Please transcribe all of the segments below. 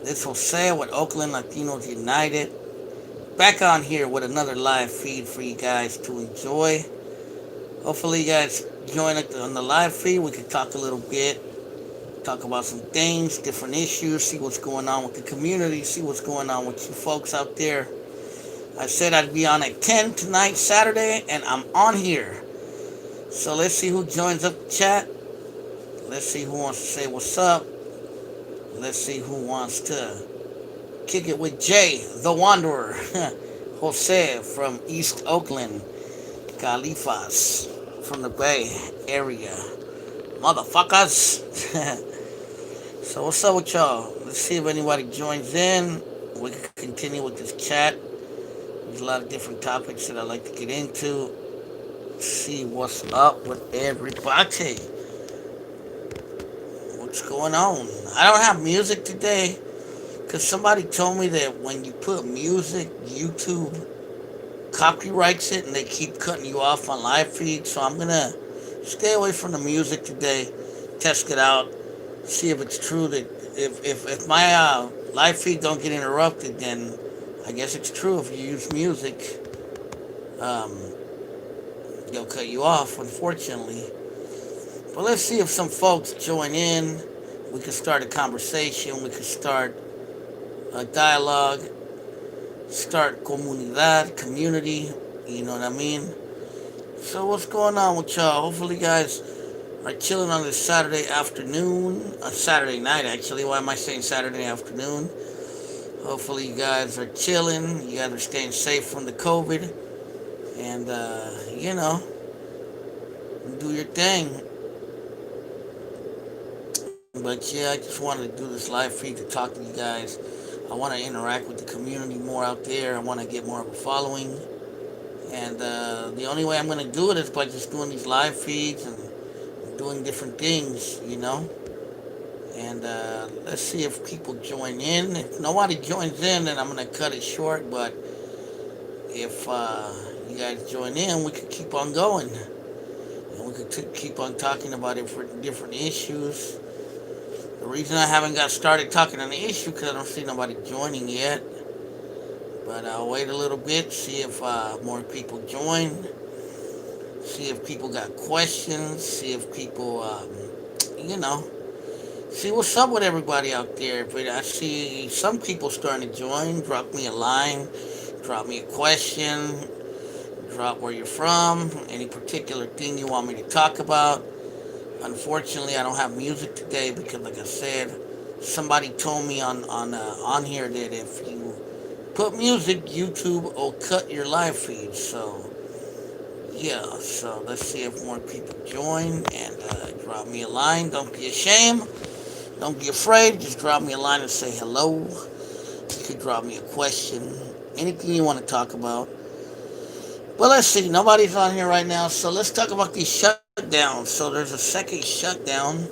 This Jose with Oakland Latinos United. Back on here with another live feed for you guys to enjoy. Hopefully, you guys join us on the live feed. We can talk a little bit, talk about some things, different issues, see what's going on with the community, see what's going on with you folks out there. I said I'd be on at 10 tonight, Saturday, and I'm on here. So let's see who joins up the chat. Let's see who wants to say what's up. Let's see who wants to kick it with Jay, the Wanderer. Jose from East Oakland. Califas from the Bay Area. Motherfuckers. So what's up with y'all? Let's see if anybody joins in. We can continue with this chat. There's a lot of different topics that I like to get into. See what's up with everybody. What's going on? I don't have music today because somebody told me that when you put music, YouTube copyrights it and they keep cutting you off on live feed. So I'm gonna stay away from the music today, test it out, see if it's true that if my live feed don't get interrupted, then I guess it's true. If you use music, um, they'll cut you off, unfortunately. But let's see if some folks join in. We can start a conversation. We can start a dialogue. Start comunidad, community. You know what I mean? So what's going on with y'all? Hopefully, you guys are chilling on this Saturday afternoon. Saturday night, actually. Why am I saying Saturday afternoon? Hopefully, you guys are chilling. You guys are staying safe from the COVID. And, do your thing. But yeah, I just wanted to do this live feed to talk to you guys. I want to interact with the community more out there. I want to get more of a following. And the only way I'm going to do it is by just doing these live feeds and doing different things, And let's see if people join in. If nobody joins in, then I'm going to cut it short. But if you guys join in, we could keep on going. And we could keep on talking about different issues. The reason I haven't got started talking on the issue because I don't see nobody joining yet. But I'll wait a little bit, see if more people join, see if people got questions, see if people, see what's up with everybody out there. But I see some people starting to join. Drop me a line, drop me a question, drop where you're from, any particular thing you want me to talk about. Unfortunately, I don't have music today because, like I said, somebody told me on here that if you put music, YouTube will cut your live feed. So yeah, so let's see if more people join and drop me a line. Don't be ashamed. Don't be afraid. Just drop me a line and say hello. You could drop me a question. Anything you want to talk about. Well, let's see. Nobody's on here right now, so let's talk about these shutdowns. So there's a second shutdown.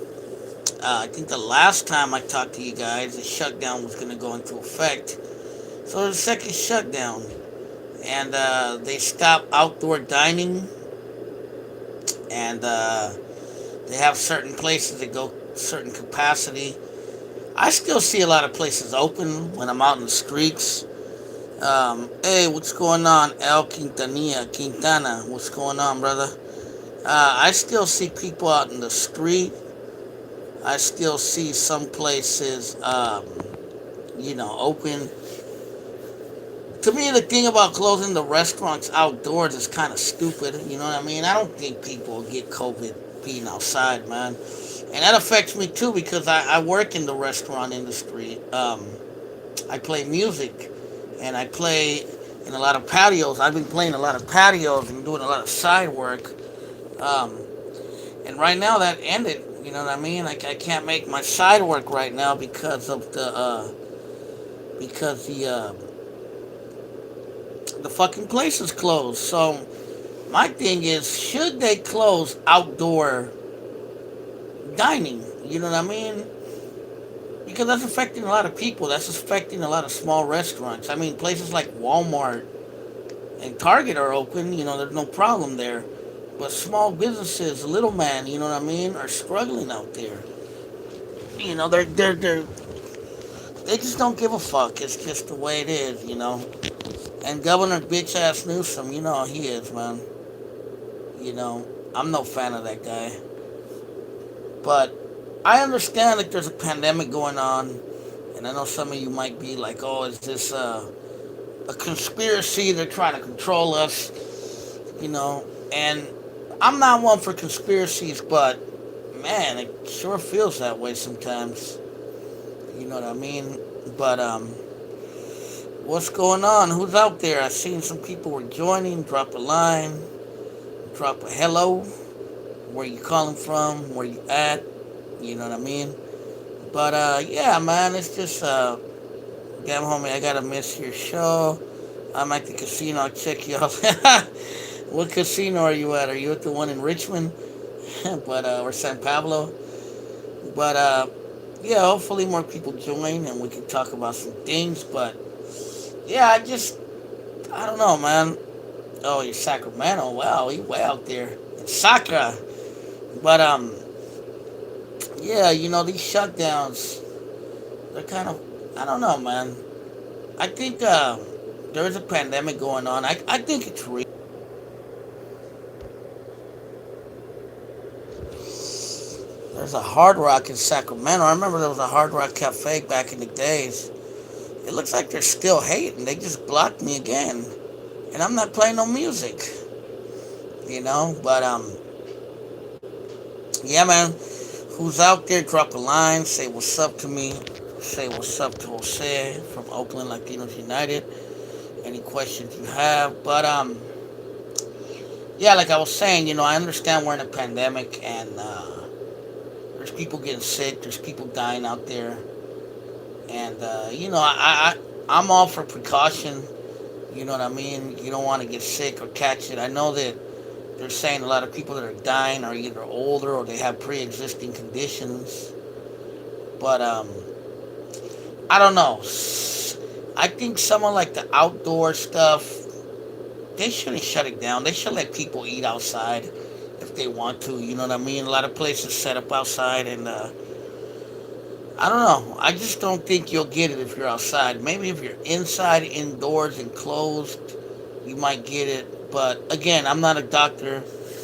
I think the last time I talked to you guys, the shutdown was going to go into effect. So there's a second shutdown. And they stopped outdoor dining. And they have certain places that go certain capacity. I still see a lot of places open when I'm out in the streets. Hey, what's going on? El Quintana, what's going on, brother? I still see people out in the street. I still see some places, open. To me, the thing about closing the restaurants outdoors is kind of stupid. You know what I mean? I don't think people get COVID being outside, man. And that affects me too because I work in the restaurant industry. I play music and I play in a lot of patios. I've been playing a lot of patios and doing a lot of side work. Um, and right now that ended. You know what I mean? Like I can't make my side work right now because of the fucking place is closed. So my thing is, should they close outdoor dining? You know what I mean? Because that's affecting a lot of people. That's affecting a lot of small restaurants. I mean, places like Walmart and Target are open. There's no problem there. But small businesses, little man, you know what I mean, are struggling out there. They're they just don't give a fuck. It's just the way it is, you know. And Governor bitch ass Newsom, you know how he is, man. You know, I'm no fan of that guy. But I understand that there's a pandemic going on, and I know some of you might be like, "Oh, is this a conspiracy? They're trying to control us," you know. And I'm not one for conspiracies, but man, it sure feels that way sometimes. You know what I mean? But what's going on? Who's out there? I seen some people were joining. Drop a line, drop a hello. Where you calling from? Where you at? You know what I mean? But yeah, man, it's just damn homie, I gotta miss your show. I'm at the casino. I'll check you out. What casino are you at? Are you at the one in Richmond? But or San Pablo? But yeah, hopefully more people join and we can talk about some things. But yeah, I don't know, man. Oh, you're Sacramento. Wow, you way out there in Sacra. But yeah, you know these shutdowns. They're kind of, I don't know, man. I think there is a pandemic going on. I think it's real. There's a Hard Rock in Sacramento. I remember there was a Hard Rock Cafe back in the days. It looks like they're still hating. They just blocked me again, and I'm not playing no music, you know. But yeah, man. Who's out there? Drop a line. Say what's up to me. Say what's up to Jose from Oakland Latinos United. Any questions you have? But yeah, like I was saying, you know, I understand we're in a pandemic and there's people getting sick. There's people dying out there, and you know, I'm all for precaution. You know what I mean? You don't want to get sick or catch it. I know that they're saying a lot of people that are dying are either older or they have pre-existing conditions. But I don't know. I think someone like the outdoor stuff, they shouldn't shut it down. They should let people eat outside if they want to. You know what I mean? A lot of places set up outside, and I don't know. I just don't think you'll get it if you're outside. Maybe if you're inside, indoors, enclosed, you might get it. But again, I'm not a doctor,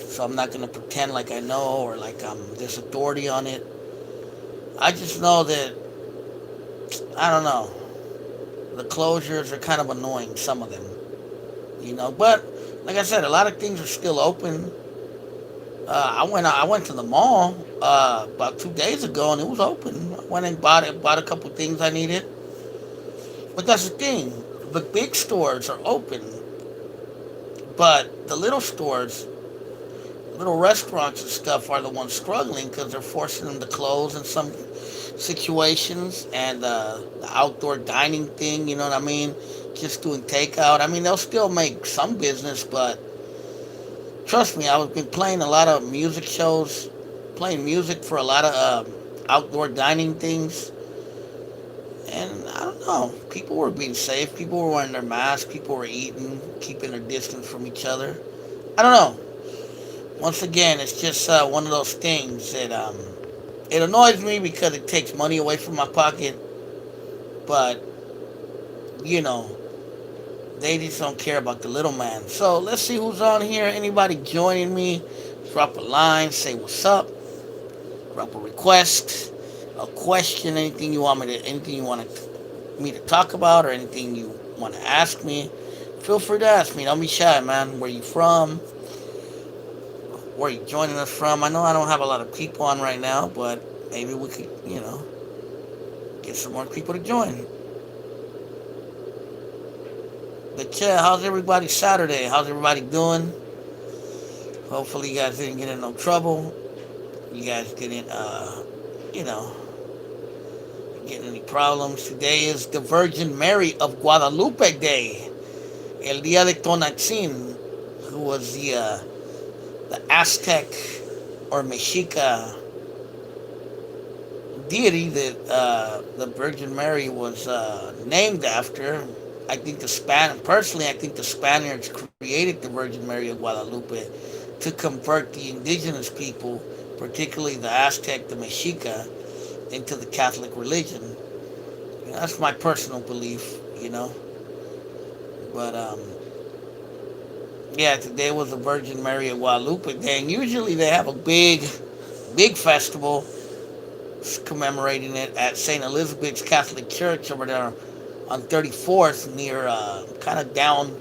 so I'm not going to pretend like I know or like there's authority on it. I just know that, I don't know, the closures are kind of annoying, some of them, you know. But like I said, a lot of things are still open. I went to the mall about 2 days ago and it was open. I went and bought a couple things I needed. But that's the thing, the big stores are open, but the little stores, little restaurants and stuff are the ones struggling because they're forcing them to close in some situations, and the outdoor dining thing, you know what I mean? Just doing takeout. I mean, they'll still make some business, but trust me, I've been playing a lot of music shows, playing music for a lot of outdoor dining things, and I don't know. People were being safe. People were wearing their masks. People were eating, keeping their distance from each other. I don't know. Once again, it's just one of those things that it annoys me because it takes money away from my pocket. But you know, they just don't care about the little man. So let's see who's on here. Anybody joining me? Drop a line. Say what's up. Drop a request, a question, anything you want me to talk about, or anything you want to ask me. Feel free to ask me. Don't be shy, man. Where you from? Where you joining us from? I know I don't have a lot of people on right now, but maybe we could, you know, get some more people to join. But yeah, how's everybody Saturday? How's everybody doing? Hopefully you guys didn't get in no trouble. You guys didn't, you know, get any problems. Today is the Virgin Mary of Guadalupe Day. El Día de Tonantzin, who was the Aztec or Mexica deity that the Virgin Mary was named after. Personally, I think the Spaniards created the Virgin Mary of Guadalupe to convert the indigenous people, particularly the Aztec, the Mexica, into the Catholic religion. That's my personal belief, But yeah, today was the Virgin Mary of Guadalupe Day, and usually they have a big festival commemorating it at St. Elizabeth's Catholic Church over there on 34th, near kind of down,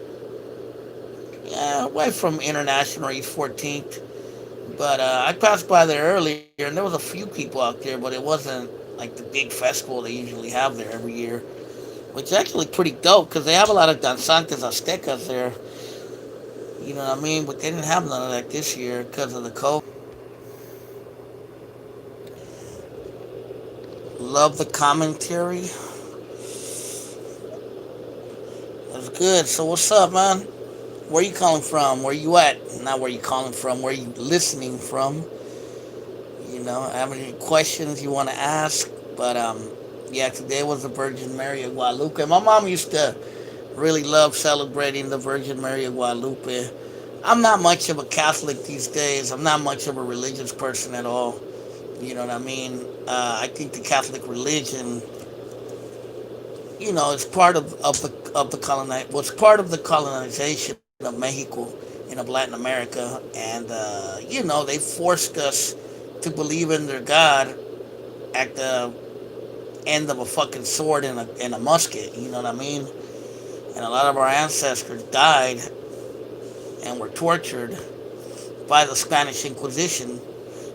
yeah, away from International East 14th. But I passed by there earlier, and there was a few people out there, but it wasn't like the big festival they usually have there every year, which is actually pretty dope because they have a lot of danzantes aztecas there. You know what I mean? But they didn't have none of that this year because of the COVID. Love the commentary. That's good. So what's up, man? Where you calling from? Where you at? Not where you calling from. Where you listening from? Have any questions you want to ask? But yeah, today was the Virgin Mary of Guadalupe. My mom used to really love celebrating the Virgin Mary of Guadalupe. I'm not much of a Catholic these days. I'm not much of a religious person at all. You know what I mean? I think the Catholic religion, is part of the was part of the colonization of Mexico and of Latin America, and they forced us to believe in their God at the end of a fucking sword and a musket. You know what I mean? And a lot of our ancestors died and were tortured by the Spanish Inquisition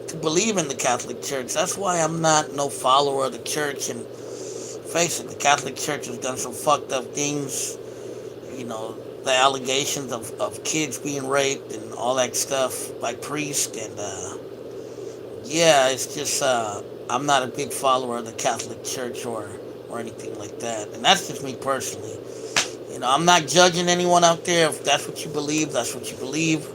to believe in the Catholic Church. That's why I'm not no follower of the church. And face it, the Catholic Church has done some fucked up things. The allegations of kids being raped and all that stuff by priests. And yeah, it's just I'm not a big follower of the Catholic Church or anything like that. And that's just me personally. I'm not judging anyone out there. If that's what you believe, that's what you believe.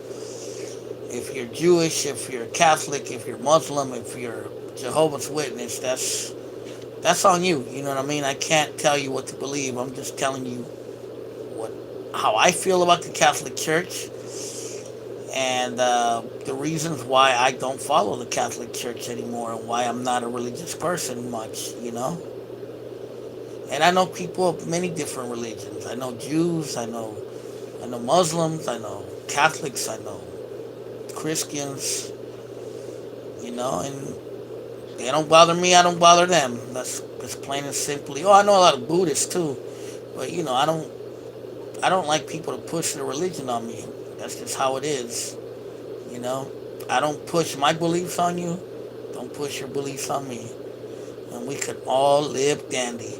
If you're Jewish, if you're Catholic, if you're Muslim, if you're Jehovah's Witness, that's on you. You know what I mean? I can't tell you what to believe. I'm just telling you how I feel about the Catholic Church and the reasons why I don't follow the Catholic Church anymore and why I'm not a religious person much. And I know people of many different religions. I know Jews, I know Muslims, I know Catholics, I know Christians, and they don't bother me, I don't bother them. That's plain and simply. Oh, I know a lot of Buddhists too, but I don't like people to push their religion on me. That's just how it is. You know, I don't push my beliefs on you. Don't push your beliefs on me, and we could all live dandy.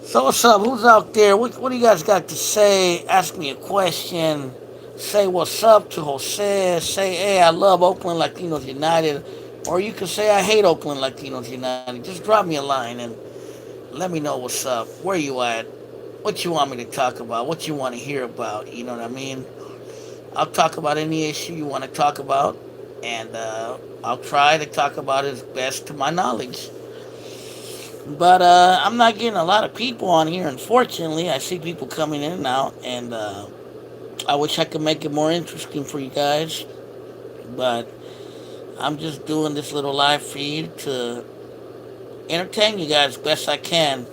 So what's up? Who's out there? What do you guys got to say? Ask me a question. Say what's up to Jose. Say, hey, I love Oakland Latinos United. Or you can say I hate Oakland Latinos United. Just drop me a line and let me know what's up. Where you at? What you want me to talk about? What you want to hear about? You know what I mean? I'll talk about any issue you want to talk about. And I'll try to talk about it as best to my knowledge. But I'm not getting a lot of people on here, unfortunately. I see people coming in and out, and I wish I could make it more interesting for you guys. But I'm just doing this little live feed to entertain you guys best I can.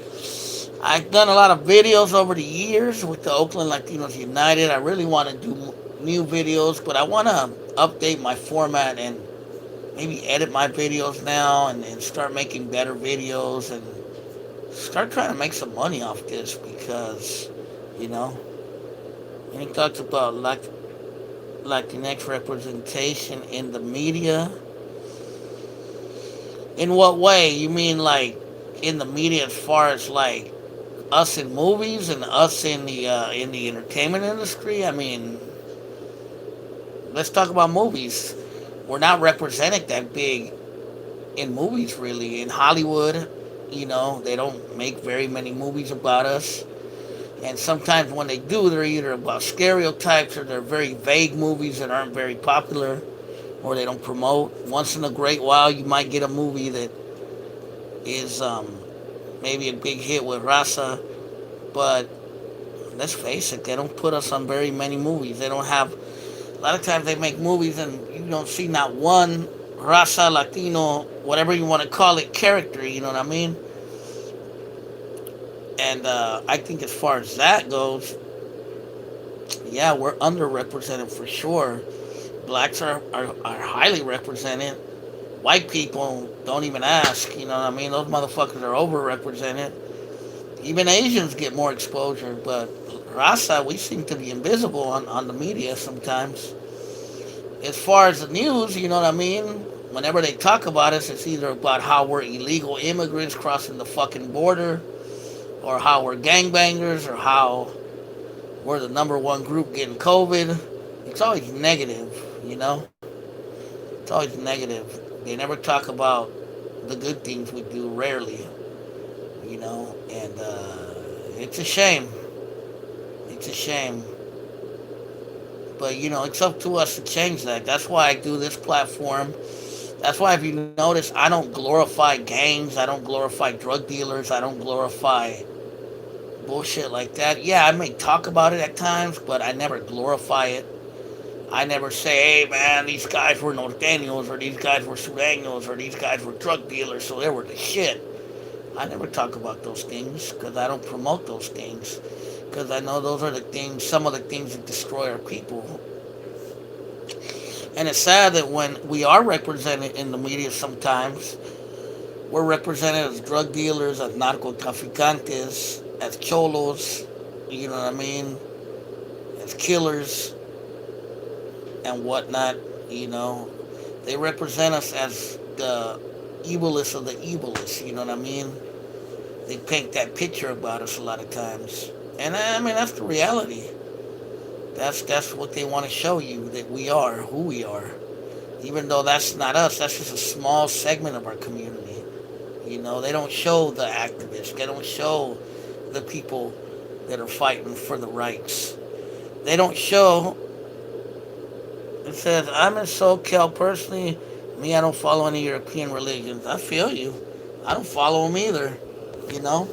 I've done a lot of videos over the years with the Oakland Latinos United. I really want to do new videos, but I want to update my format and maybe edit my videos now and start making better videos and start trying to make some money off this because, you know, and he talks about Latinx representation in the media. In what way? You mean like in the media as far as like us in movies and us in the entertainment industry? I mean, let's talk about movies. We're not represented that big in movies, really. In Hollywood, you know, they don't make very many movies about us. And sometimes when they do, they're either about stereotypes or they're very vague movies that aren't very popular or they don't promote. Once in a great while, you might get a movie that is maybe a big hit with Raza, but let's face it, they don't put us on very many movies. They don't have. A lot of times they make movies and you don't see not one Raza, Latino, whatever you want to call it, character. You know what I mean? And I think as far as that goes, yeah, we're underrepresented for sure. Blacks are highly represented. White people don't even ask, you know what I mean? Those motherfuckers are overrepresented. Even Asians get more exposure, but Rasa, we seem to be invisible on the media sometimes. As far as the news, you know what I mean? Whenever they talk about us, it's either about how we're illegal immigrants crossing the fucking border, or how we're gangbangers, or how we're the number one group getting COVID. It's always negative, you know? It's always negative. They never talk about the good things we do, rarely, you know? And it's a shame. It's a shame. But, you know, it's up to us to change that. That's why I do this platform. That's why, if you notice, I don't glorify gangs. I don't glorify drug dealers. I don't glorify bullshit like that. Yeah, I may talk about it at times, but I never glorify it. I never say, hey man, these guys were norteños, or these guys were sureños, or these guys were drug dealers, so they were the shit. I never talk about those things because I don't promote those things. Because I know those are the things, some of the things that destroy our people. And it's sad that when we are represented in the media sometimes, we're represented as drug dealers, as narcotraficantes, as cholos, you know what I mean, as killers and whatnot, you know. They represent us as the evilest of the evilest, you know what I mean? They paint that picture about us a lot of times. And I mean, that's the reality. That's what they want to show you, that we are who we are. Even though that's not us, that's just a small segment of our community. You know, they don't show the activists. They don't show the people that are fighting for the rights. They don't show. It says, I'm in SoCal personally. Me, I don't follow any European religions. I feel you. I don't follow them either. You know.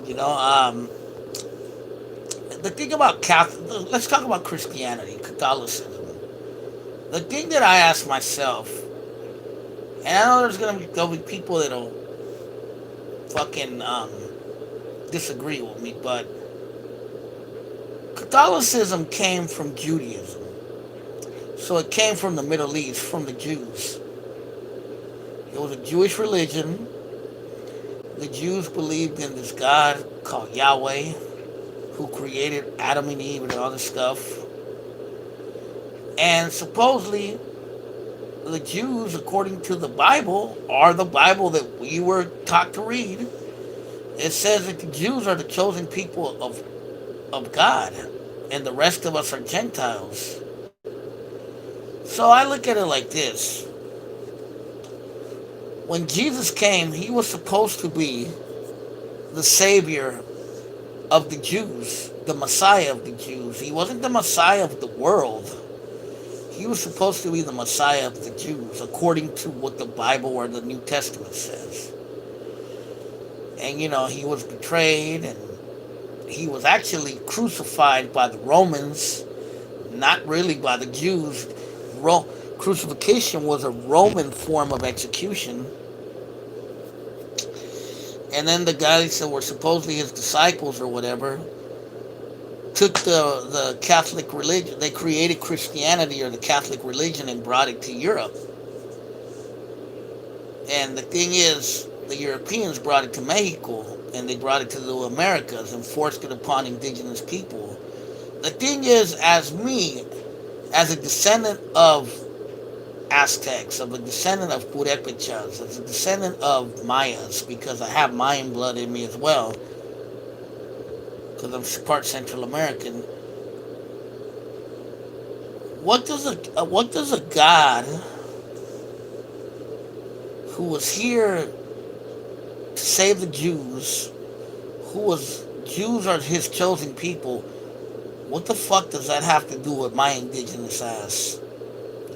You know. The thing about Catholic. Let's talk about Christianity, Catholicism. The thing that I ask myself, and I know there'll be people that'll fucking disagree with me, but Catholicism came from Judaism. So it came from the Middle East, from the Jews. It was a Jewish religion. The Jews believed in this God called Yahweh, who created Adam and Eve and all this stuff. And supposedly, the Jews, according to the Bible, are the Bible that we were taught to read. It says that the Jews are the chosen people of God, and the rest of us are Gentiles. So I look at it like this. When Jesus came, he was supposed to be the Savior of the Jews, the Messiah of the Jews. He wasn't the Messiah of the world. He was supposed to be the Messiah of the Jews, according to what the Bible or the New Testament says. And, you know, he was betrayed, and he was actually crucified by the Romans, not really by the Jews. Crucifixion was a Roman form of execution. And then the guys that were supposedly his disciples or whatever took the Catholic religion. They created Christianity or the Catholic religion and brought it to Europe. And the thing is, the Europeans brought it to Mexico, and they brought it to the Americas and forced it upon indigenous people. The thing is, as a descendant of Aztecs, of a descendant of Purépechas, as a descendant of Mayas, because I have Mayan blood in me as well, because I'm part Central American. What does a God who was here to save the Jews, Jews are his chosen people, what the fuck does that have to do with my indigenous ass?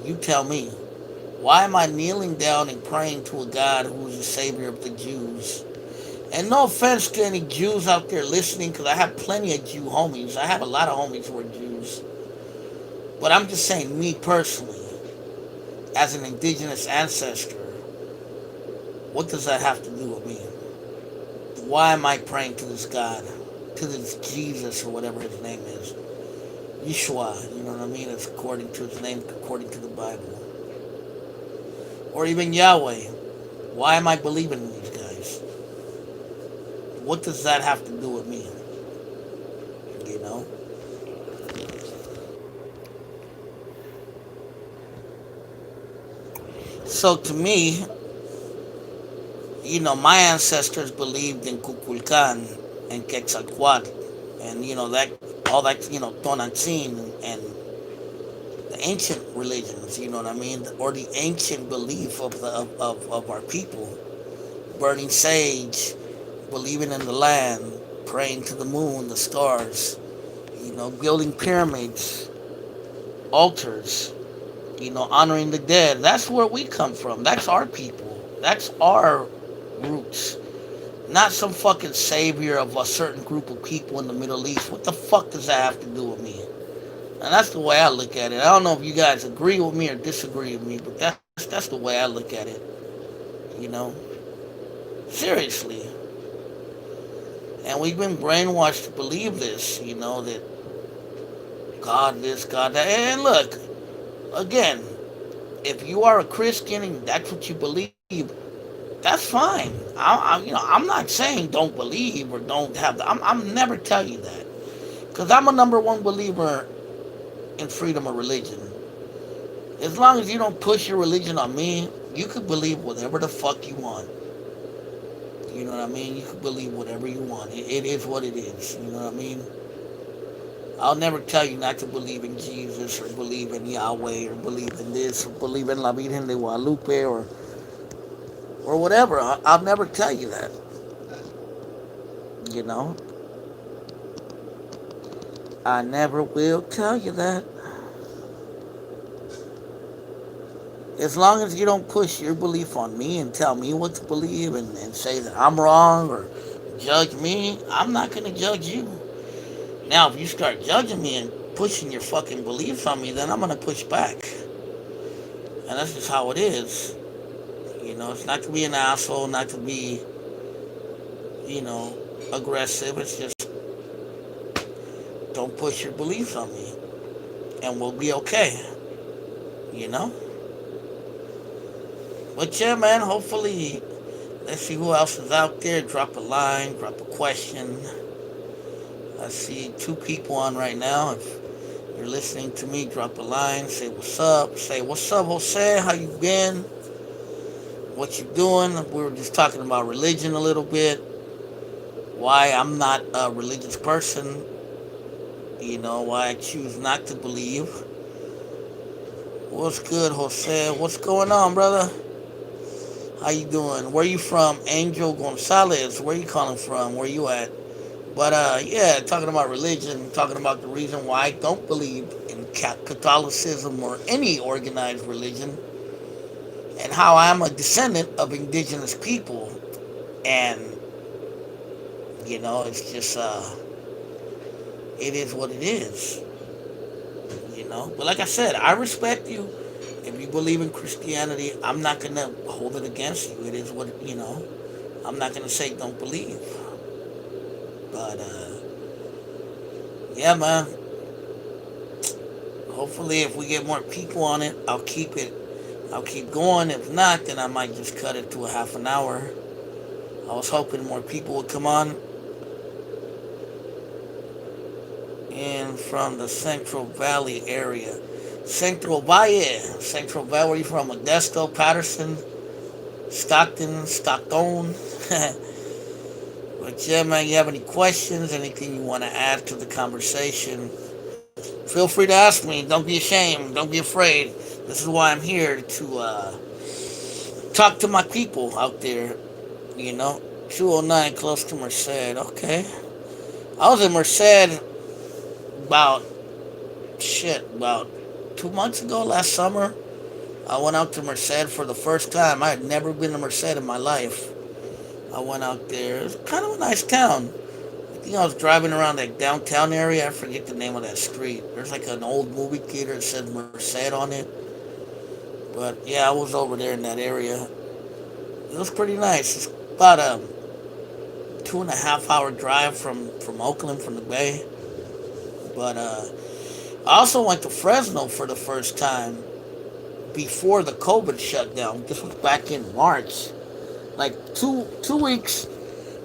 You tell me. Why am I kneeling down and praying to a God who is the Savior of the Jews? And no offense to any Jews out there listening, because I have plenty of Jew homies. I have a lot of homies who are Jews. But I'm just saying, me personally, as an indigenous ancestor, what does that have to do with me? Why am I praying to this God, to this Jesus or whatever his name is, Yeshua? You know what I mean? It's according to his name, according to the Bible, or even Yahweh. Why am I believing in these guys? What does that have to do with me? You know. So to me, my ancestors believed in Kukulkan and Quetzalcoatl, and that all that Tonantzin and the ancient religions. You know what I mean, or the ancient belief of our people, burning sage, believing in the land, praying to the moon, the stars. Building pyramids, altars. Honoring the dead. That's where we come from. That's our people. That's our roots. Not some fucking savior of a certain group of people in the Middle East. What the fuck does that have to do with me? And that's the way I look at it. I don't know if you guys agree with me or disagree with me, but that's the way I look at it. You know? Seriously. And we've been brainwashed to believe this, that God this, God that. And look, again, if you are a Christian and that's what you believe, that's fine. I'm not saying don't believe or don't have. I'm never tell you that because I'm a number one believer in freedom of religion. As long as you don't push your religion on me, you could believe whatever the fuck you want. You know what I mean? You could believe whatever you want. It is what it is. You know what I mean? I'll never tell you not to believe in Jesus or believe in Yahweh or believe in this or believe in La Virgen de Guadalupe or whatever. I'll never tell you that. You know, I never will tell you that. As long as you don't push your belief on me and tell me what to believe and say that I'm wrong or judge me, I'm not going to judge you. Now, if you start judging me and pushing your fucking beliefs on me, then I'm going to push back. And that's just how it is. It's not to be an asshole, not to be, you know, aggressive. It's just don't push your beliefs on me and we'll be okay. You know? But yeah, man, hopefully, let's see who else is out there. Drop a line, drop a question. I see two people on right now. If you're listening to me, drop a line, say what's up. Say, what's up, Jose? How you been? What you doing? We were just talking about religion a little bit. Why I'm not a religious person. Why I choose not to believe. What's good, Jose? What's going on, brother? How you doing? Where you from? Angel Gonzalez. Where you calling from? Where you at? But yeah, talking about religion, talking about the reason why I don't believe in Catholicism or any organized religion, and how I'm a descendant of indigenous people, and it's just it is what it is. But like I said, I respect you. If you believe in Christianity, I'm not gonna hold it against you. It is what I'm not gonna say don't believe. But yeah, man. Hopefully, if we get more people on it, I'll keep it. I'll keep going. If not, then I might just cut it to a half an hour. I was hoping more people would come on. And from the Central Valley area. Central Valle. Central Valley, where you from? Modesto, Patterson, Stockton. But yeah, man, you have any questions, anything you want to add to the conversation, feel free to ask me. Don't be ashamed. Don't be afraid. This is why I'm here to talk to my people out there. 209 close to Merced. Okay. I was in Merced about, about 2 months ago, last summer. I went out to Merced for the first time. I had never been to Merced in my life. I went out there. It was kind of a nice town. I think I was driving around that downtown area. I forget the name of that street. There's like an old movie theater that says Merced on it. But yeah, I was over there in that area. It was pretty nice. It's about a 2.5 hour drive from Oakland, from the Bay. But I also went to Fresno for the first time before the COVID shutdown. This was back in March, like two weeks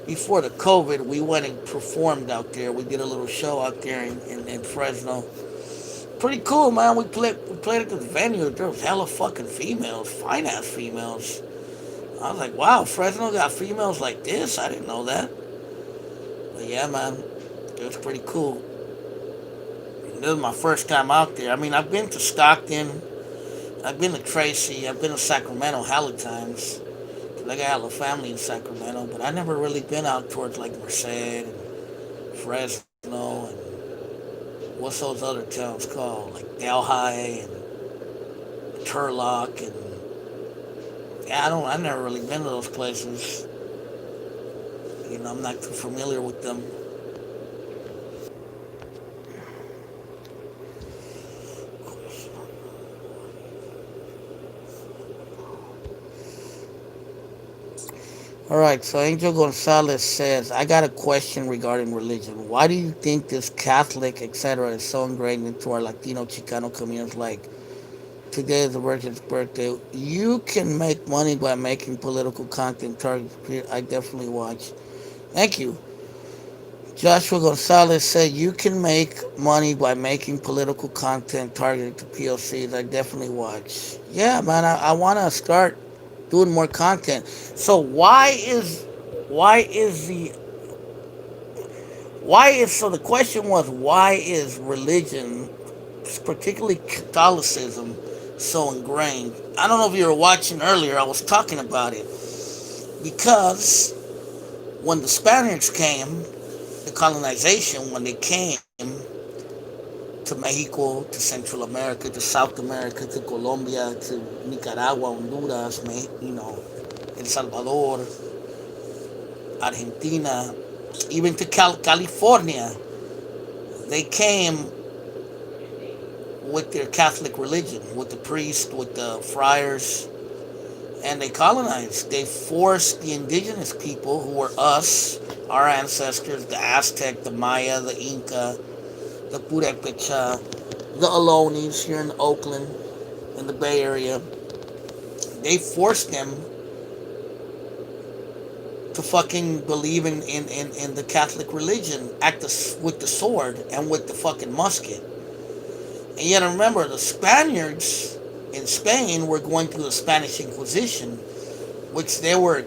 before the COVID. We went and performed out there. We did a little show out there in Fresno. Pretty cool, man. We played at this venue. There was hella fucking females, fine ass females. I was like, wow, Fresno got females like this. I didn't know that. But yeah, man, it was pretty cool. And this was my first time out there. I mean, I've been to Stockton, I've been to Tracy, I've been to Sacramento hella times. 'Cause I got hella family in Sacramento, but I never really been out towards like Merced and Fresno and what's those other towns called? Like Delhi and Turlock and yeah, I've never really been to those places. I'm not too familiar with them. All right, so Angel Gonzalez says, I got a question regarding religion. Why do you think this Catholic, etc., is so ingrained into our Latino Chicano communities? Like, today is the Virgin's birthday. You can make money by making political content. I definitely watch. Thank you. Joshua Gonzalez said, you can make money by making political content targeted to POCs. I definitely watch. Yeah, man, I want to start doing more content. So so the question was, why is religion, particularly Catholicism, so ingrained? I don't know if you were watching earlier, I was talking about it. Because when the Spaniards came, the colonization, when they came to Mexico, to Central America, to South America, to Colombia, to Nicaragua, Honduras, El Salvador, Argentina, even to California, they came with their Catholic religion, with the priests, with the friars, and they colonized. They forced the indigenous people, who were us, our ancestors, the Aztec, the Maya, the Inca, the Purepecha, the Alonis here in Oakland, in the Bay Area. They forced them to fucking believe in the Catholic religion, with the sword and with the fucking musket. And yet remember, the Spaniards in Spain were going through the Spanish Inquisition, which they were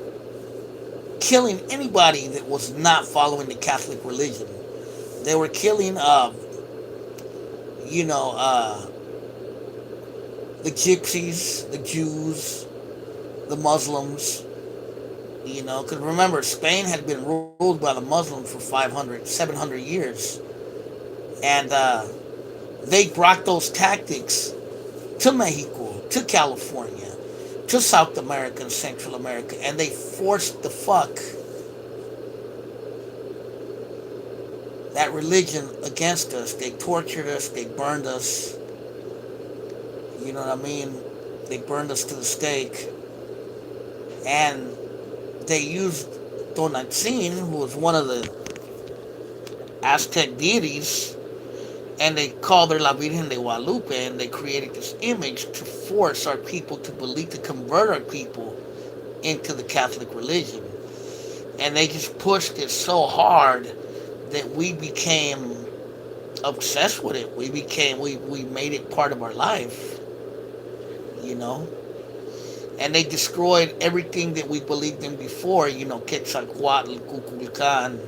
killing anybody that was not following the Catholic religion. They were killing, the gypsies, the Jews, the Muslims. Because remember, Spain had been ruled by the Muslims for 500, 700 years. And they brought those tactics to Mexico, to California, to South America and Central America, and they forced the fuck that religion against us. They tortured us, they burned us, you know what I mean? They burned us to the stake, and they used Tonantzin, who was one of the Aztec deities, and they called her La Virgen de Guadalupe, and they created this image to force our people to believe, to convert our people into the Catholic religion. And they just pushed it so hard that we became obsessed with it. We made it part of our life, And they destroyed everything that we believed in before, Quetzalcoatl, Kukulkan,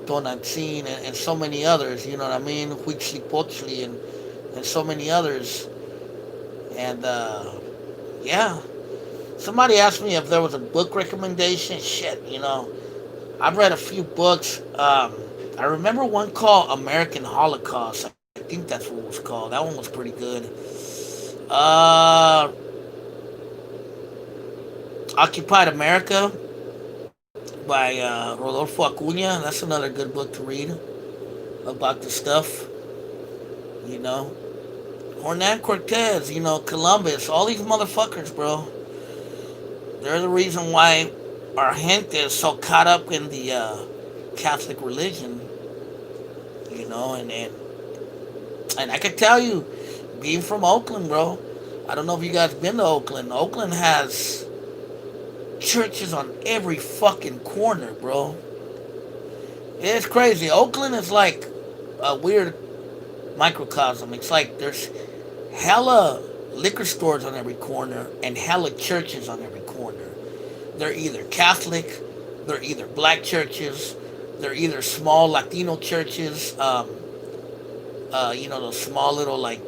Tonantzin, and so many others, you know what I mean? Huitzilopochtli and so many others. And, yeah. Somebody asked me if there was a book recommendation. Shit, I've read a few books. I remember one called American Holocaust. I think that's what it was called. That one was pretty good. Occupied America by Rodolfo Acuna. That's another good book to read about the stuff, Hernan Cortez, Columbus, all these motherfuckers, bro. They're the reason why our gente is so caught up in the Catholic religion, and I can tell you, being from Oakland, bro. I don't know if you guys been to Oakland. Oakland has churches on every fucking corner, bro. It's crazy. Oakland is like a weird microcosm. It's like there's hella liquor stores on every corner and hella churches on every corner. They're either Catholic, they're either black churches, they're either small Latino churches, those small little like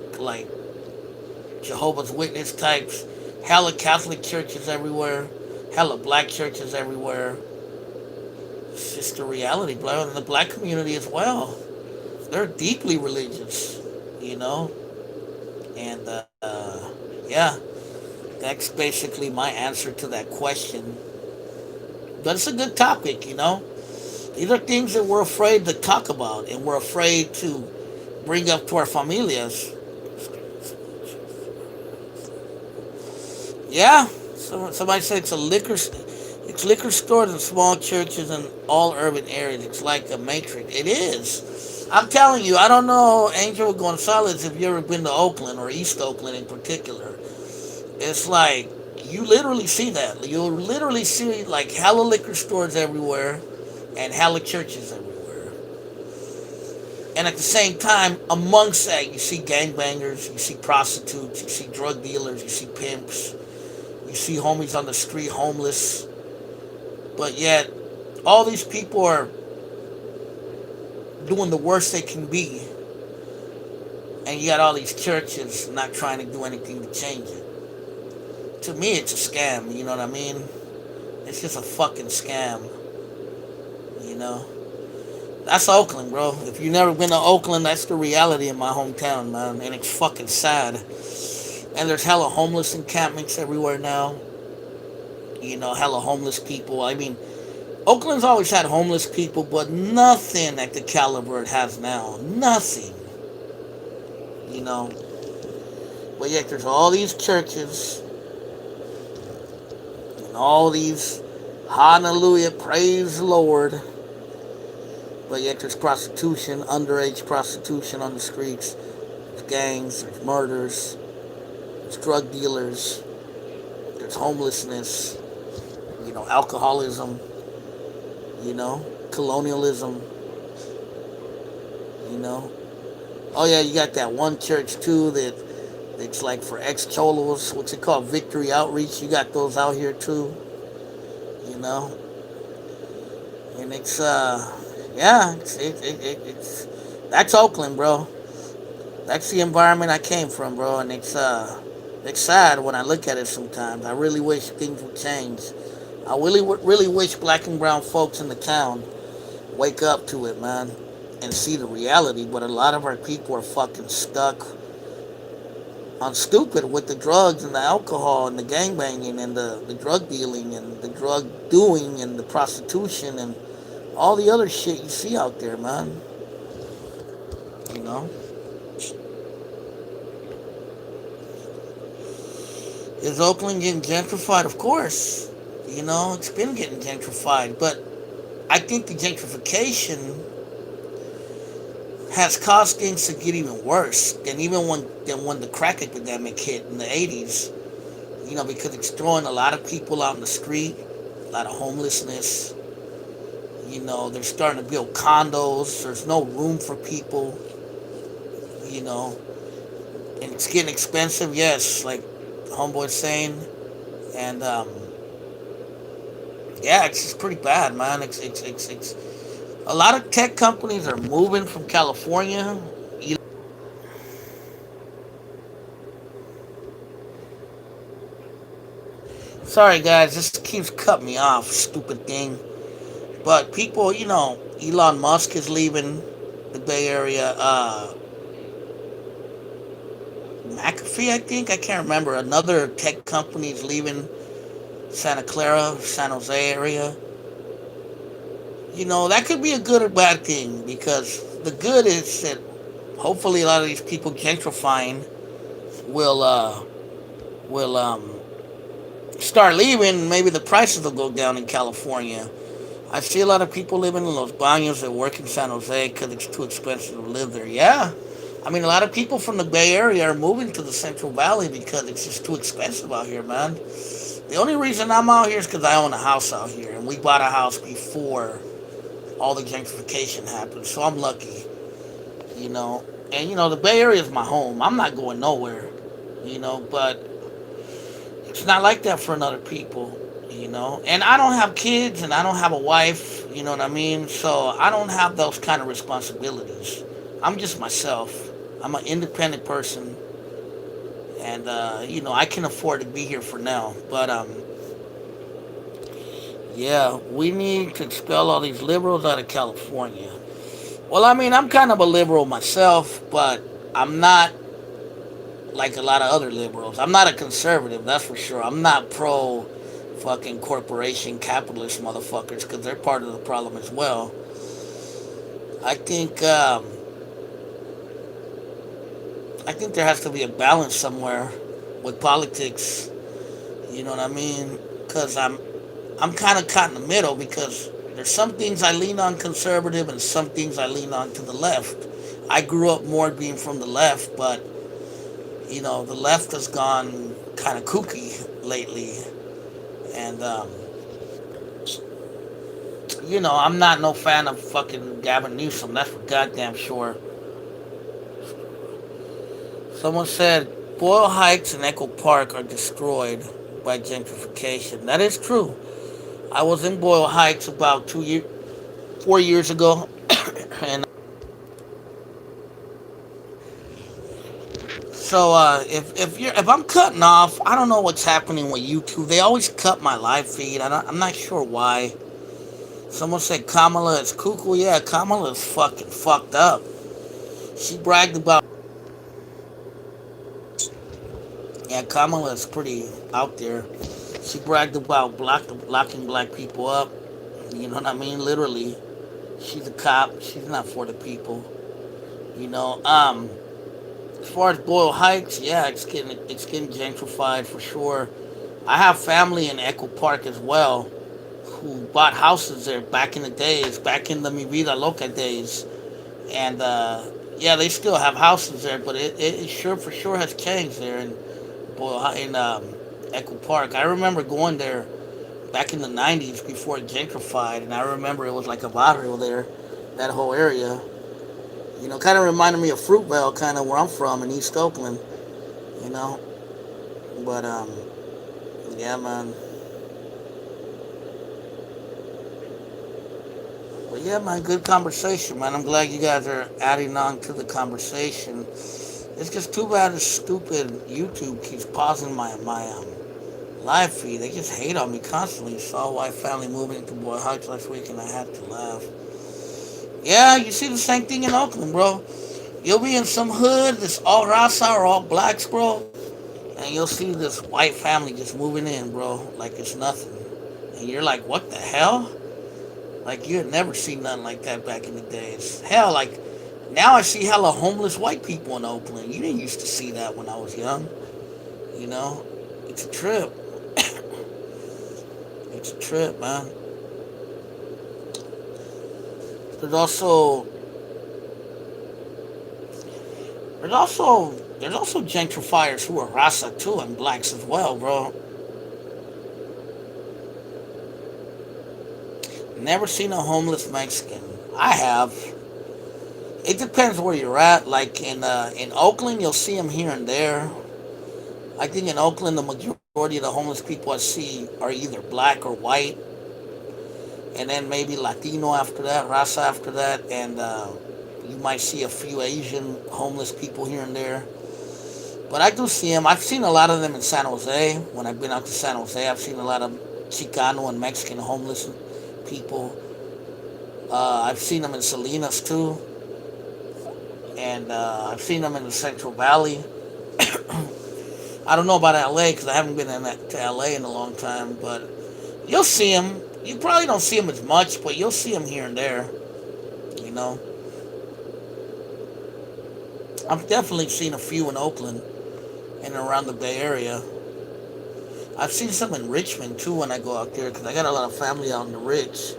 Jehovah's Witness types, hella Catholic churches everywhere, hella black churches everywhere. It's just the reality, bro. And the black community as well. They're deeply religious, you know, and yeah, that's basically my answer to that question. But it's a good topic, you know. These are things that we're afraid to talk about and we're afraid to bring up to our familias. Yeah, somebody said it's liquor stores and small churches in all urban areas. It's like a matrix. It is. I'm telling you, I don't know, Angel Gonzalez, if you ever been to Oakland or East Oakland in particular. It's like you literally see that. You'll literally see like hella liquor stores everywhere and hella churches everywhere. And at the same time, amongst that, you see gangbangers, you see prostitutes, you see drug dealers, you see pimps, you see homies on the street homeless. But yet, all these people are doing the worst they can be. And you got all these churches not trying to do anything to change it. To me, it's a scam, you know what I mean? It's just a fucking scam, you know? That's Oakland, bro. If you've never been to Oakland, that's the reality in my hometown, man. And it's fucking sad. And there's hella homeless encampments everywhere now. You know, hella homeless people. I mean, Oakland's always had homeless people, but nothing at the caliber it has now. Nothing. You know. But yet there's all these churches and all these hallelujah, praise the Lord. But yet there's prostitution, underage prostitution on the streets. There's gangs, there's murders, there's drug dealers, there's homelessness, you know, alcoholism, you know, colonialism, you know. Oh yeah, you got that one church too that it's like for ex-cholos, what's it called, Victory Outreach. You got those out here too, you know. And it's yeah, it's that's Oakland, bro. That's the environment I came from, bro, and it's sad when I look at it sometimes. I really wish things would change. I really wish black and brown folks in the town wake up to it, man, and see the reality. But a lot of our people are fucking stuck on stupid with the drugs and the alcohol and the gangbanging and the drug dealing and the drug doing and the prostitution and all the other shit you see out there, man. You know? Is Oakland getting gentrified? Of course. You know, it's been getting gentrified. But I think the gentrification has caused things to get even worse than when the crack epidemic hit in the 80s. You know, because it's throwing a lot of people out in the street, a lot of homelessness. You know, they're starting to build condos. There's no room for people. You know, and it's getting expensive. Yes, like homeboy's saying, and yeah, it's just pretty bad, man. It's a lot of tech companies are moving from California. Sorry, guys, this keeps cutting me off. Stupid thing. But people, you know, Elon Musk is leaving the Bay Area. McAfee, I think. I can't remember. Another tech company is leaving Santa Clara, San Jose area. You know, that could be a good or bad thing because the good is that hopefully a lot of these people gentrifying will will start leaving. Maybe the prices will go down in California. I see a lot of people living in Los Baños that work in San Jose because it's too expensive to live there. Yeah. I mean, a lot of people from the Bay Area are moving to the Central Valley because it's just too expensive out here, man. The only reason I'm out here is because I own a house out here, and we bought a house before all the gentrification happened, so I'm lucky, you know. And, the Bay Area is my home. I'm not going nowhere, but it's not like that for other people. And I don't have kids and I don't have a wife, you know what I mean? So I don't have those kind of responsibilities. I'm just myself. I'm an independent person, and I can afford to be here for now. But yeah, we need to expel all these liberals out of California. Well, I mean, I'm kind of a liberal myself, but I'm not like a lot of other liberals. I'm not a conservative, that's for sure. I'm not pro fucking corporation capitalist motherfuckers because they're part of the problem as well. I think I think there has to be a balance somewhere with politics. You know what I mean? Because I'm kind of caught in the middle because there's some things I lean on conservative and some things I lean on to the left. I grew up more being from the left, but the left has gone kind of kooky lately, and I'm not no fan of fucking Gavin Newsom. That's for goddamn sure. Someone said Boyle Heights and Echo Park are destroyed by gentrification. That is true. I was in Boyle Heights about 4 years ago, and so if I'm cutting off, I don't know what's happening with YouTube. They always cut my live feed. I'm not sure why. Someone said Kamala is cuckoo. Yeah, Kamala is fucking fucked up. She bragged about. Yeah, Kamala is pretty out there. She bragged about locking black people up. You know what I mean? Literally, she's a cop. She's not for the people. You know. As far as Boyle Heights, yeah, it's getting gentrified for sure. I have family in Echo Park as well, who bought houses there back in the days, back in the Mi Vida Loca days, and yeah, they still have houses there, but it sure for sure has changed there in Echo Park. I remember going there back in the '90s before it gentrified, and I remember it was like a barrio there, that whole area. Kind of reminded me of Fruitvale, kind of where I'm from in East Oakland. You know, but yeah, man. But yeah, man, good conversation, man. I'm glad you guys are adding on to the conversation. It's just too bad this stupid YouTube keeps pausing my live feed. They just hate on me constantly. Saw white family moving into Boy Heights last week, and I had to laugh. Yeah, you see the same thing in Oakland, bro. You'll be in some hood that's all Rasa or all blacks, bro, and you'll see this white family just moving in, bro, like it's nothing. And you're like, what the hell? Like, you had never seen nothing like that back in the days. Hell, like, now I see hella homeless white people in Oakland. You didn't used to see that when I was young. You know? It's a trip. It's a trip, man. There's also there's also there's also gentrifiers who are Rasa too and blacks as well, bro. Never seen a homeless Mexican. I have. It depends where you're at. Like in Oakland, you'll see them here and there. I think in Oakland, the majority of the homeless people I see are either black or white, and then maybe Latino after that, Raza after that, and you might see a few Asian homeless people here and there. But I do see them. I've seen a lot of them in San Jose. When I've been out to San Jose, I've seen a lot of Chicano and Mexican homeless people. I've seen them in Salinas too, and I've seen them in the Central Valley. I don't know about LA because I haven't been to LA in a long time, but you'll see them. You probably don't see them as much, but you'll see them here and there. You know, I've definitely seen a few in Oakland and around the Bay Area. I've seen some in Richmond too when I go out there because I got a lot of family out in the Rich.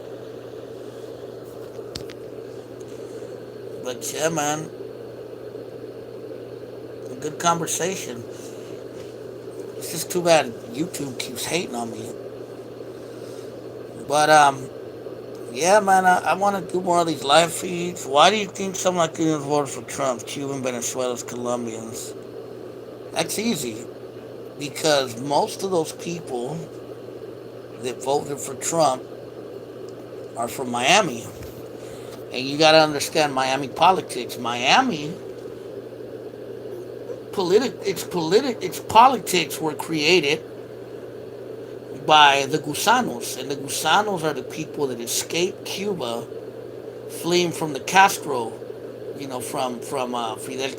But yeah, man, a good conversation. It's just too bad YouTube keeps hating on me. But yeah, man, I want to do more of these live feeds. Why do you think some Latinos voted for Trump? Cuban, Venezuelans, Colombians. That's easy because most of those people that voted for Trump are from Miami, and you got to understand Miami politics. Miami its politics were created by the Gusanos, and the Gusanos are the people that escaped Cuba, fleeing from the Castro, from Fidel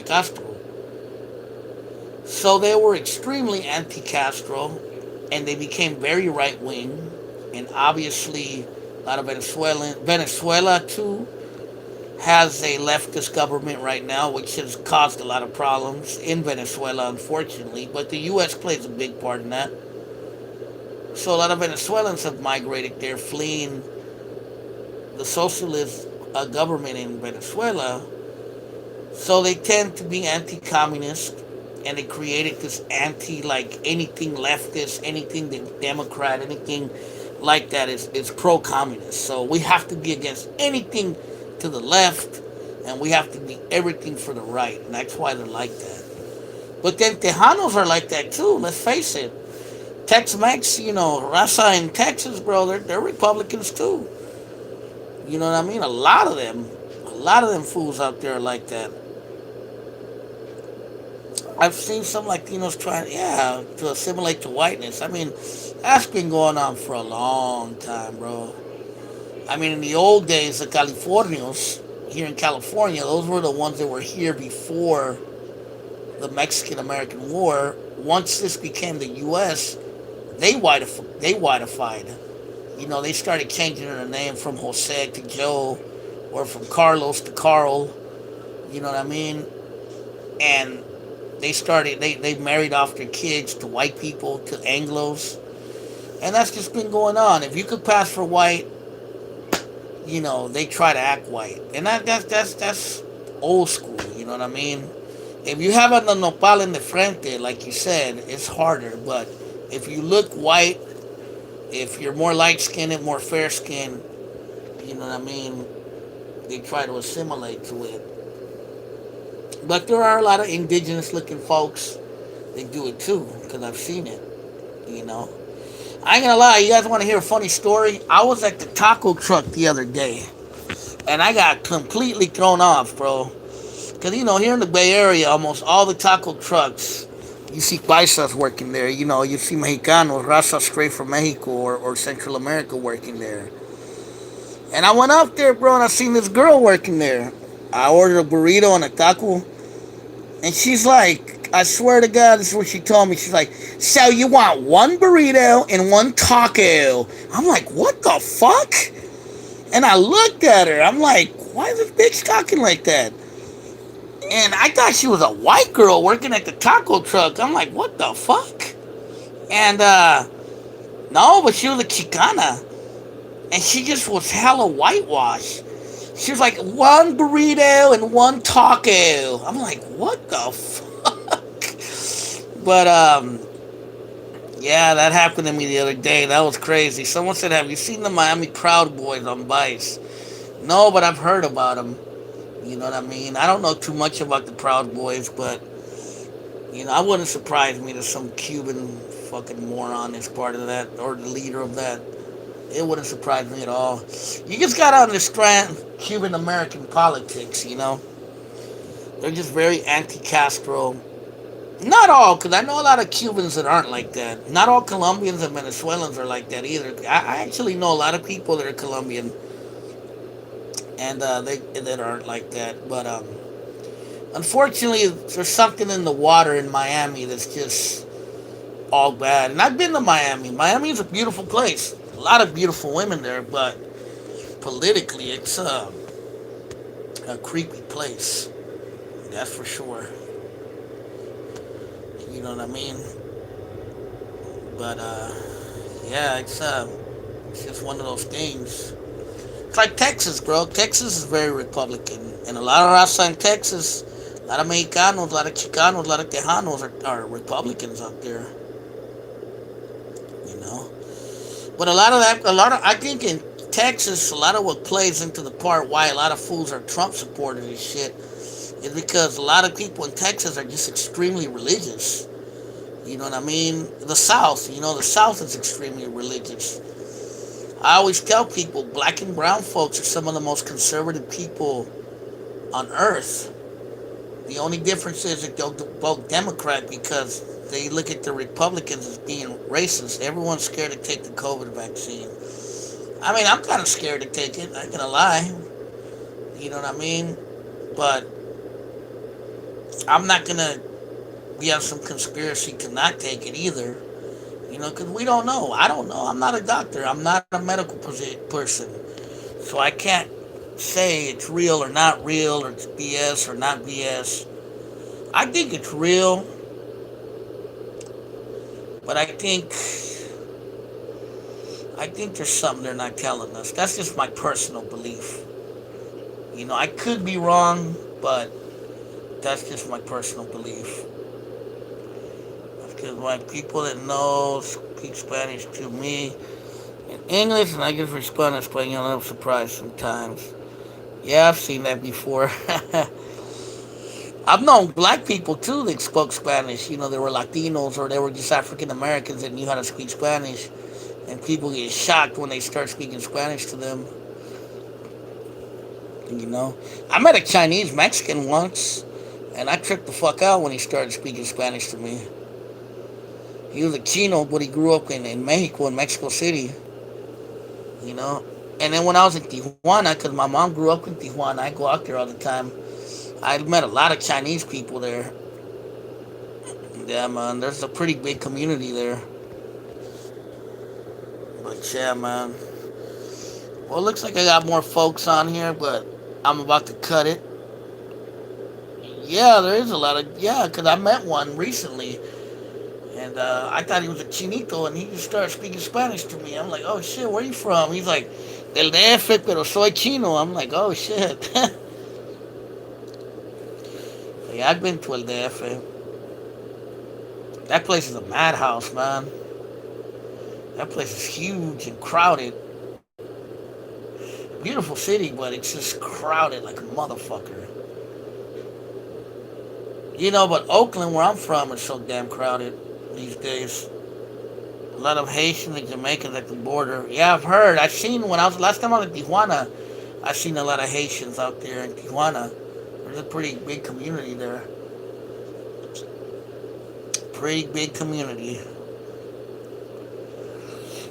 Castro. So they were extremely anti-Castro, and they became very right wing, and obviously a lot of Venezuela too has a leftist government right now, which has caused a lot of problems in Venezuela, unfortunately. But the U.S. plays a big part in that. So a lot of Venezuelans have migrated there, fleeing the socialist government in Venezuela. So they tend to be anti-communist, and they created this anti, like anything leftist, anything Democrat, anything like that is pro-communist. So we have to be against anything to the left, and we have to be everything for the right, and that's why they're like that. But then Tejanos are like that too. Let's face it. Tex-Mex, Raza in Texas, bro, they're Republicans too. You know what I mean? A lot of them fools out there are like that. I've seen some Latinos trying, yeah, to assimilate to whiteness. I mean, that's been going on for a long time, bro. I mean, in the old days, the Californios here in California, those were the ones that were here before the Mexican American War. Once this became the U.S., they whiteified. They started changing their name from Jose to Joe, or from Carlos to Carl. You know what I mean? And they married off their kids to white people, to Anglos, and that's just been going on. If you could pass for white, they try to act white, and that's old school. You know what I mean? If you have a nopal in the frente, like you said, it's harder. But if you look white, if you're more light skinned, more fair skinned, you know what I mean? They try to assimilate to it. But there are a lot of indigenous looking folks that do it too, because I've seen it. You know, I ain't gonna lie. You guys want to hear a funny story? I was at the taco truck the other day, and I got completely thrown off, bro. Because, here in the Bay Area, almost all the taco trucks, you see paisas working there. You see Mexicanos, raza straight from Mexico or Central America working there. And I went up there, bro, and I seen this girl working there. I ordered a burrito and a taco. And she's like, I swear to God, this is what she told me. She's like, so you want one burrito and one taco? I'm like, what the fuck? And I looked at her. I'm like, why is this bitch talking like that? And I thought she was a white girl working at the taco truck. I'm like, what the fuck? And no, but she was a Chicana. And she just was hella whitewashed. She was like, one burrito and one taco. I'm like, what the fuck? But yeah, that happened to me the other day. That was crazy. Someone said, have you seen the Miami Proud Boys on Vice? No, but I've heard about them. You know what I mean? I don't know too much about the Proud Boys, but I wouldn't surprise me that some Cuban fucking moron is part of that, or the leader of that. It wouldn't surprise me at all. You just gotta understand Cuban American politics. They're just very anti-Castro. Not all, because I know a lot of Cubans that aren't like that. Not all Colombians and Venezuelans are like that either. I actually know a lot of people that are Colombian, and they that aren't like that. But unfortunately, there's something in the water in Miami that's just all bad. And I've been to Miami. Miami is a beautiful place. A lot of beautiful women there, but politically, it's a creepy place. That's for sure. You know what I mean? But yeah, it's just one of those things. It's like Texas, bro. Texas is very Republican, and a lot of raza in Texas, a lot of Mexicanos, a lot of Chicanos, a lot of Tejanos are Republicans out there. You know, but a lot of that, a lot of I think in Texas, a lot of what plays into the part why a lot of fools are Trump supporters and shit is because a lot of people in Texas are just extremely religious. You know what I mean? The South, the South is extremely religious. I always tell people black and brown folks are some of the most conservative people on earth. The only difference is that they'll vote Democrat because they look at the Republicans as being racist. Everyone's scared to take the COVID vaccine. I mean, I'm kind of scared to take it. I ain't gonna lie. You know what I mean? But I'm not gonna be on some conspiracy to not take it either. Because we don't know. I don't know. I'm not a doctor. I'm not a medical person. So I can't say it's real or not real, or it's BS or not BS. I think it's real, but I think there's something they're not telling us. That's just my personal belief. I could be wrong, but that's just my personal belief. Because my people that know speak Spanish to me in English, and I just respond in Spanish. I'm surprised sometimes. Yeah, I've seen that before. I've known black people too that spoke Spanish. They were Latinos or they were just African Americans that knew how to speak Spanish. And people get shocked when they start speaking Spanish to them. I met a Chinese Mexican once, and I tripped the fuck out when he started speaking Spanish to me. He was a Chino, but he grew up in Mexico, in Mexico City. You know. And then when I was in Tijuana, because my mom grew up in Tijuana, I go out there all the time. I met a lot of Chinese people there. Yeah, man, there's a pretty big community there. But yeah, man. Well, it looks like I got more folks on here, but I'm about to cut it. Yeah, there is a lot of, yeah, because I met one recently, and I thought he was a chinito, and he just started speaking Spanish to me. I'm like, oh shit, where are you from? He's like, del DF, pero soy chino. I'm like, oh shit. Yeah, I've been to El DF. That place is a madhouse, man. That place is huge and crowded. Beautiful city, but it's just crowded like a motherfucker. But Oakland, where I'm from, is so damn crowded these days. A lot of Haitians and Jamaicans at the border. Yeah, I've heard. I've seen when I was last time I was in Tijuana. I seen a lot of Haitians out there in Tijuana. There's a pretty big community there. Pretty big community.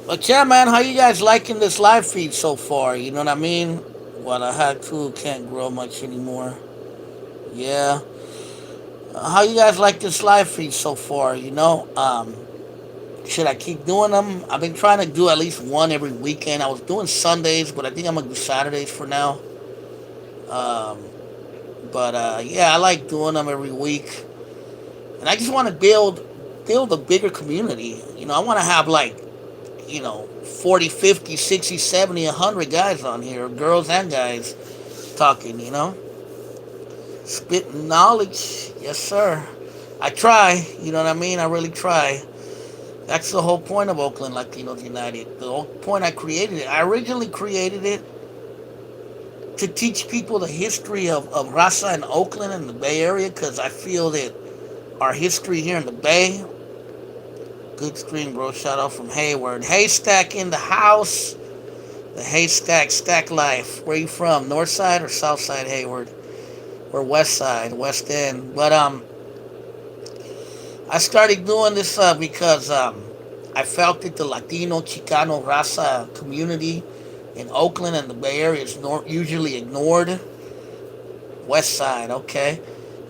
But yeah, man, how you guys liking this live feed so far? You know what I mean? Well, I had to can't grow much anymore. Yeah. How you guys like this live feed so far? Should I keep doing them? I've been trying to do at least one every weekend. I was doing Sundays, but I think I'm gonna do Saturdays for now. Um, but yeah, I like doing them every week, and I just want to build a bigger community. I want to have like 40, 50, 60, 70, 100 guys on here, girls and guys, talking. Spitting knowledge, yes sir. I try. You know what I mean? I really try. That's the whole point of Oakland Latinos United. The whole point I created it. I originally created it to teach people the history of Raza in Oakland and the Bay Area because I feel that our history here in the Bay. Good stream, bro. Shout out from Hayward. Haystack in the house. The Haystack Stack Life. Where you from? North side or south side Hayward? Or west side, West End. But I started doing this because I felt that the Latino Chicano Raza community in Oakland and the Bay Area is usually ignored. West Side, okay,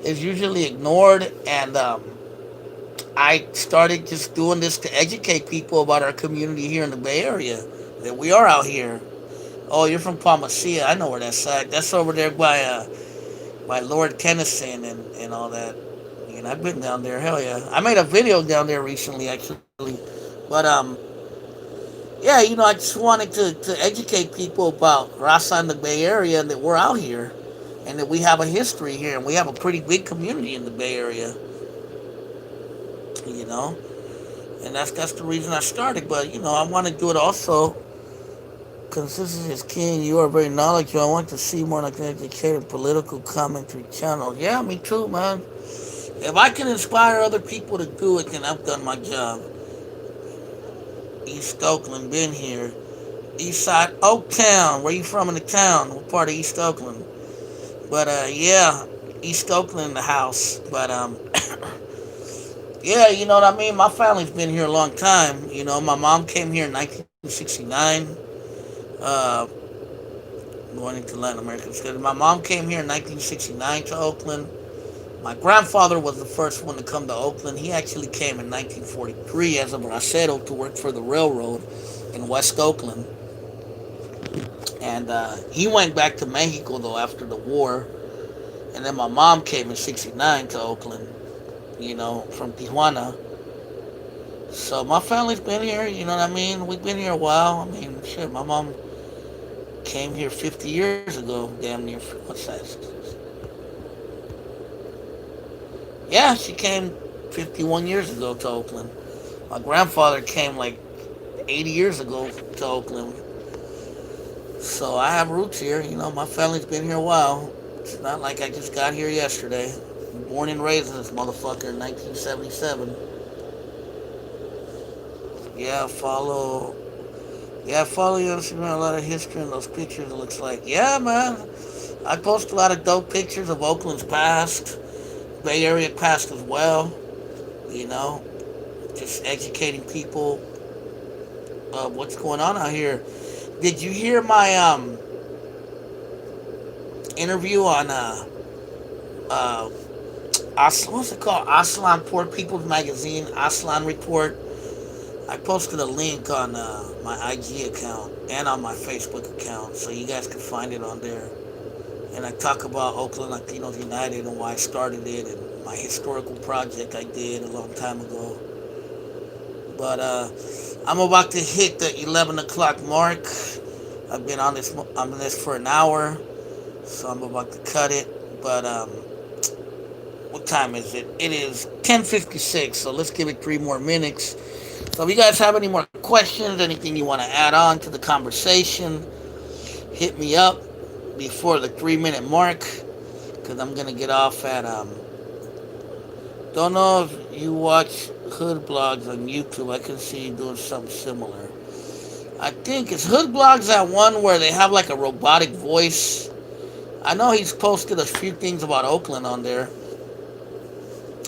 is usually ignored, and I started just doing this to educate people about our community here in the Bay Area. That we are out here. Oh, you're from Palmacia. I know where that's at. That's over there by Lord Tennyson and all that. And I've been down there. Hell yeah. I made a video down there recently, actually. But Yeah, I just wanted to educate people about Raza in the Bay Area and that we're out here and that we have a history here and we have a pretty big community in the Bay Area, you know. And that's the reason I started. But, I want to do it also because this is just key and you are very knowledgeable. I want to see more like an educated political commentary channel. Yeah, me too, man. If I can inspire other people to do it, then I've done my job. East Oakland, been here. East Side, Oaktown. Where you from in the town? What part of East Oakland? But yeah, East Oakland, the house. But yeah, you know what I mean. My family's been here a long time. My mom came here in 1969. Uh, going into Latin America. Because my mom came here in 1969 to Oakland. My grandfather was the first one to come to Oakland. He actually came in 1943 as a bracero to work for the railroad in West Oakland. And he went back to Mexico, though, after the war. And then my mom came in 69 to Oakland, from Tijuana. So my family's been here, you know what I mean? We've been here a while. I mean, shit, my mom came here 50 years ago, damn near. What's that? Yeah, she came 51 years ago to Oakland. My grandfather came like 80 years ago to Oakland. So I have roots here. My family's been here a while. It's not like I just got here yesterday. Born and raised in this motherfucker in 1977. Yeah, follow. Yeah, follow you. See a lot of history in those pictures. It looks like. Yeah, man. I post a lot of dope pictures of Oakland's past, Bay Area past as well. You know, just educating people of what's going on out here. Did you hear my interview on uh what's it called? Aslan Poor People's Magazine, Aslan Report. I posted a link on my IG account and on my Facebook account, so you guys can find it on there. And I talk about Oakland Latinos United and why I started it and my historical project I did a long time ago. But I'm about to hit the 11 o'clock mark. I've been on this for an hour, so I'm about to cut it. But what time is it? It is 10:56. So let's give it 3 more minutes. So if you guys have any more questions, anything you want to add on to the conversation, hit me up before the 3 minute mark, because I'm gonna get off at Don't know if you watch hood blogs on YouTube. I can see you doing something similar. I think it's hood blogs that one where they have like a robotic voice. I know he's posted a few things about Oakland on there.